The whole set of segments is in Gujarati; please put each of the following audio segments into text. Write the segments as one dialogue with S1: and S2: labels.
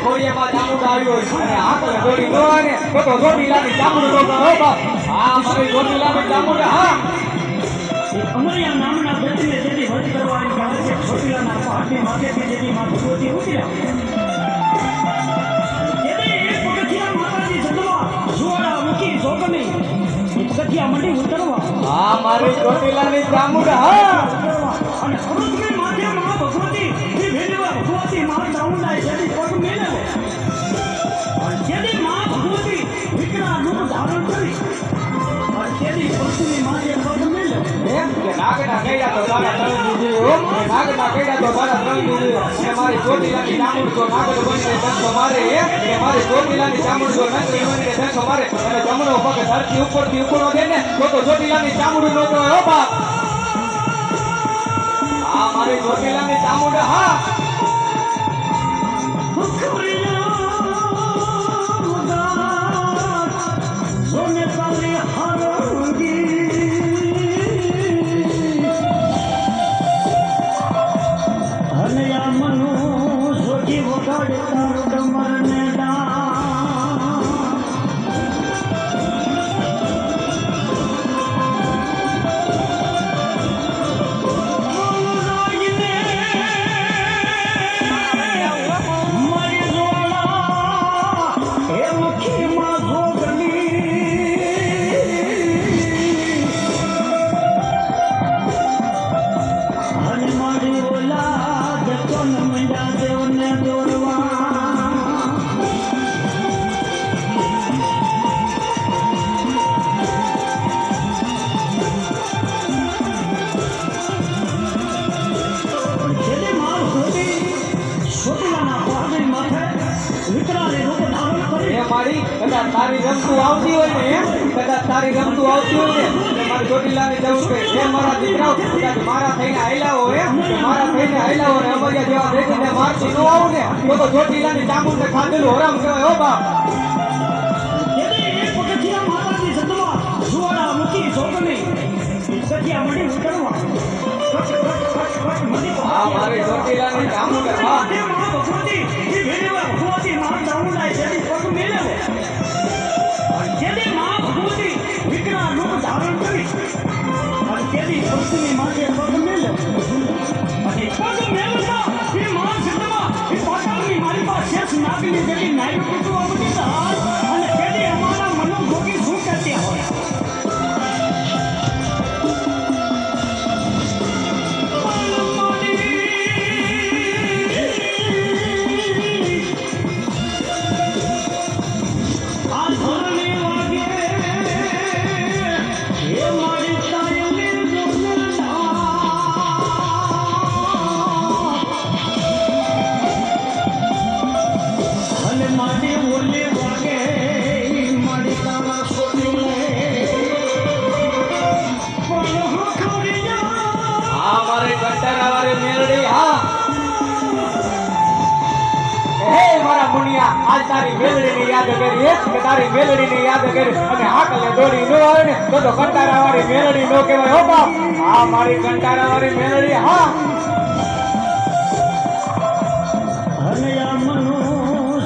S1: ઘોડિયામાં ચામુંડ આવ્યો અને આંકલે દોડી નો આવે તો ચોટીલાની ચામુંડ નો હો બાપ હા મારી ચોટીલાની ચામુંડ હા
S2: અમરિયા નામના વ્યક્તિને જેથી વધ કરવાની કહે છે ચોટીલાના પહાડની માથેથી જેથી માં ભગવતી ઉતર્યા જેથી એક પગથિયા માતાજી જગવા જોડા મૂકી જોગની પગથિયા મંડી ઉતરવા
S1: હા મારી ચોટીલાની ચામુંડ હા
S2: અને અમૃતની માથે માં ભગવતી એ વેલવા ભગવતી માં ચામુંડાએ જેથી પગ મેલે જેથી માં ભગવતી વિકરા રૂપ ધારણ કરી અને જેથી પક્ષની માથે પગ મેલે
S1: નાગના કઈડા તો તારા ત્રણ દીધી હો નાગના કઈડા તો તારા ત્રણ દીધી અને મારી ચોટીલાની ચામુંડ તો નાગડ બનીને ધંધો મારે એ મારી ચોટીલાની ચામુંડ તો નગરી બનીને ધંધો મારે અને જમણો પગ ધરતી ઉપરથી ઉપરનો દે ને તો ચોટીલાની ચામુંડ નો કહેવાય હો બાપ હા મારી ચોટીલાની ચામુંડ હા કદાચ તારી રમતું આવતી હોય ને કદાચ તારી રમતું આવતી હોય ને મારી ચોટીલાની જવું કે જે મારા દીકરાઓ કદાચ મારા થઈને આયલા હોય મારા થઈને આયલા હોય ને અમારી જેવા દેખીને મારતી ન આવું ને તો ચોટીલાની ચામુંડને ખાધેલું હરામ કહેવાય હો બાપ હા મારી ચોટીલાની ચામુંડ હા
S2: જેથી માં ભગવતી વિકરા રૂપ ધારણ કરી અને તેની પક્ષની માથે પગ મેલે અને પગ મેલતા એ માં જગમાં એ પાટાની મારી પાસે શેષ નાગની જેથી નાયક કુટુંબ બની અને તેની અમારા મનોભોગી શું કરતી હોય
S1: આજ તારી મેલડીની યાદ કરી કે તારી મેલડીની યાદ કરી અને હાકલે દોડી નો આવે ને તો કંટારાવાળી મેલડી નો કહેવાય હો બાપ હા મારી કંટારાવાળી મેલડી હા
S2: અને આ મનો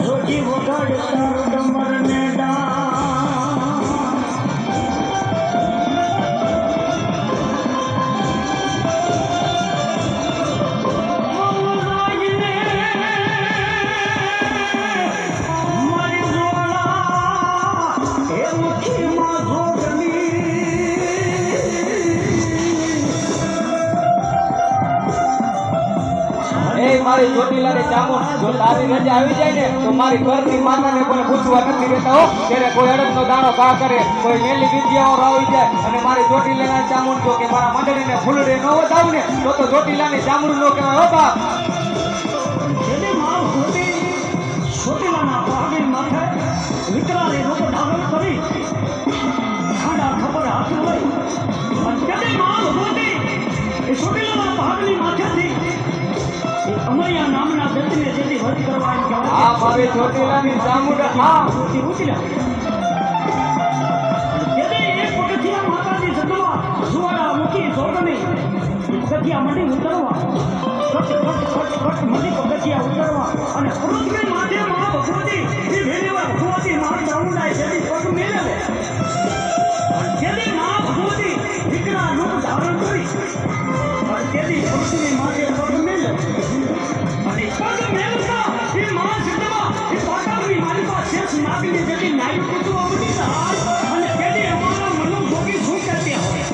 S2: સોજી વગાડ તારો ડમર ને
S1: મારી ચોટીલાની ચામુંડ જો તારી રજા આવી જાય ને તો મારી ઘરની માતાને કોઈ પૂછવા નથી રહેતા હો ત્યારે કોઈ અડકનો દાણો ઘા કરે કોઈ મેલી વિદ્યાઓ આવી જાય અને મારી ચોટીલાની ચામુંડ જો કે મારા મંડળીને ફૂલડે ન વધાવું ને તો ચોટીલાની ચામુંડ નો કહેવાય હો બાપ
S2: ચોટીલાના પહાડની માથે વિકરાળી રૂપ ધારણ કરી ખાડા ખબર હાથ લઈ અને તેની માં ભગવતી એ ચોટીલાના પહાડની માથેથી અમરિયા નામના વ્યક્તિને જેથી વધ કરવાની કહે
S1: આ મારી ચોટીલાની ચામુંડ હા
S2: ઉતર્યા જેથી એક પગથિયા માતાજી જગવા જોડા મૂકી જોગની પગથિયા મંડી ઉતરવા કટ મંડી પગથિયા ઉતરવા અને પૃથ્વી માથે માં ભગવતી એ વેલીવા ભગવતી માં ચામુંડા જેવી પગ મેળવે જેથી માં ભગવતી દીકરા રૂપ ધારણ કરી તેથી પૃથ્વી માથે પગ મેળવે અને પગ મેળવતા એ માં જગદંબા એ પાટાળની મારી પાસે શેષ નાગની જેથી નાઈ કૂતરો બની સહાય અને તેથી અમારા મનો ભોગી શું કરતી હોય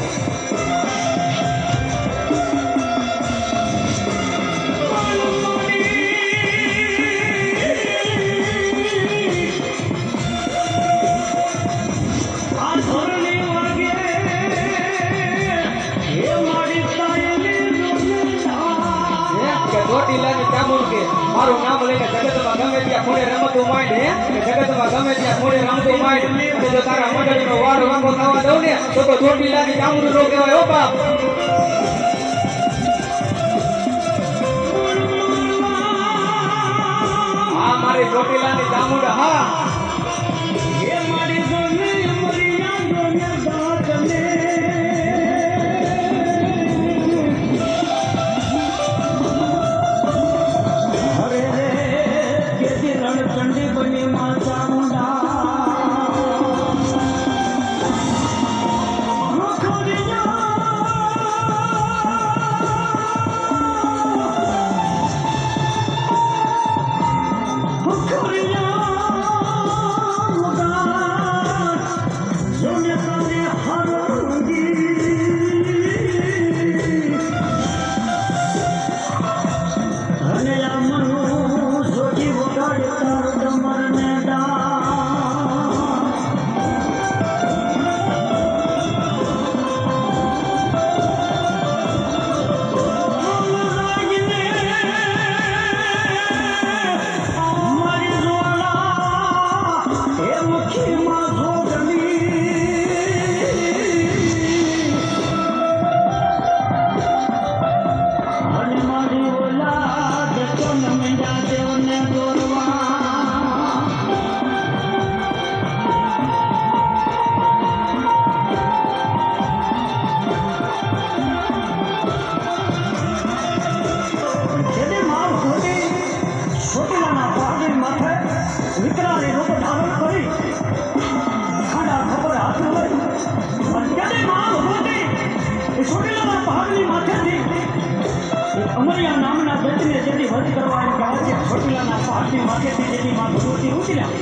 S1: ચોટીલાની ચામુંડ કે મારું નામ લઈને જગતમાં ગમે ત્યાં ખૂણે રમતું માંડ જગતમાં ગમે ત્યાં ખૂણે રમતું માંડ અને જો તારા મંડળીનો વાડ વાંકો થવા દઉં ને તો ચોટીલાની ચામુંડ નો કહેવાય હો બાપ હા મારી ચોટીલાની ચામુંડ હા
S2: હે મારી જોને મરિયા જોને દાતને ચંડી બની માં ચામુંડા વિકરાળી રૂપ ધારણ કરી ખાડા ખબર હાથ લઈ ત્યારે માં ભગવતી એ ચોટીલાના પહાડની માથેથી અમરિયા નામના દત્તને જેથી વધ કરવા એમ કહે છે ચોટીલાના પહાડની માથેથી જેથી માં ભગવતી ઉતર્યા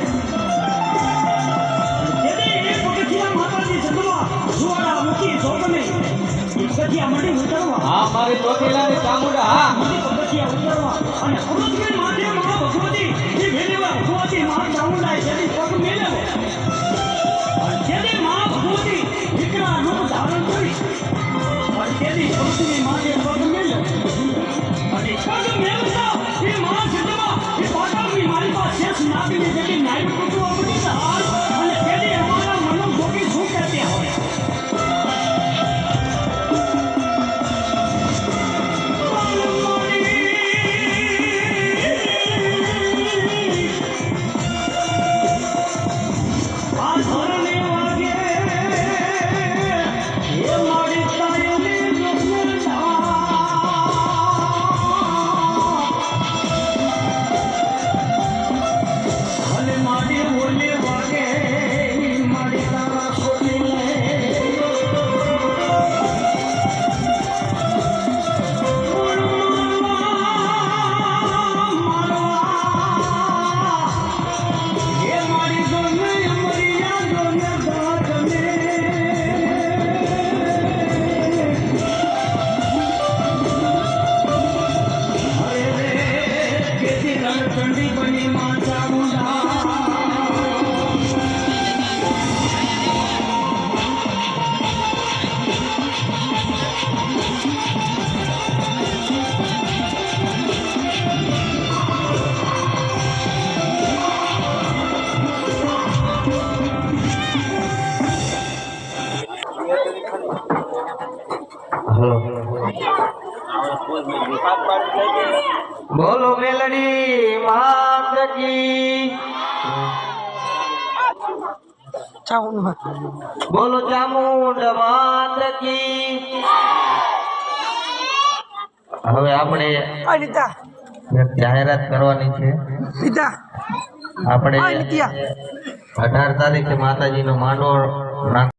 S2: જેથી એ પગથિયા માતાજી જગવા જુવાડા મૂકી જોગને એ પગથિયા મળી ઉતરવા
S1: હા મારી ચોટીલાની ચામુંડ હા
S2: મળી પગથિયા ઉતરવા અને અમૃતની માથે માં ભગવતી એ વેલીવા ભગવતી માં ચામુંડા જેવી પગ મેળવે જેથી માં ભગવતી દીકરા રૂપ ધારણ કરી તેથી પૃથ્વી માથે પગ મેળવે અને પગ મેળવતા એ માં જગદંબા એ પાટાળની મારી પાસે શેષ નાગની જેથી નાઈ કૂતરો બની સહાય અને તેથી અમારા મનો ભોગી શું કરતી હોય ચંડી બની માં ચામુંડા
S1: બોલો મેલડી માત કી બોલો ચામુંડ માત કી હવે આપણે એક જાહેરાત કરવાની છે
S3: આપણે
S4: આ નિત્યા
S3: 18 તારીખે માતાજીનો માંડવો નાખ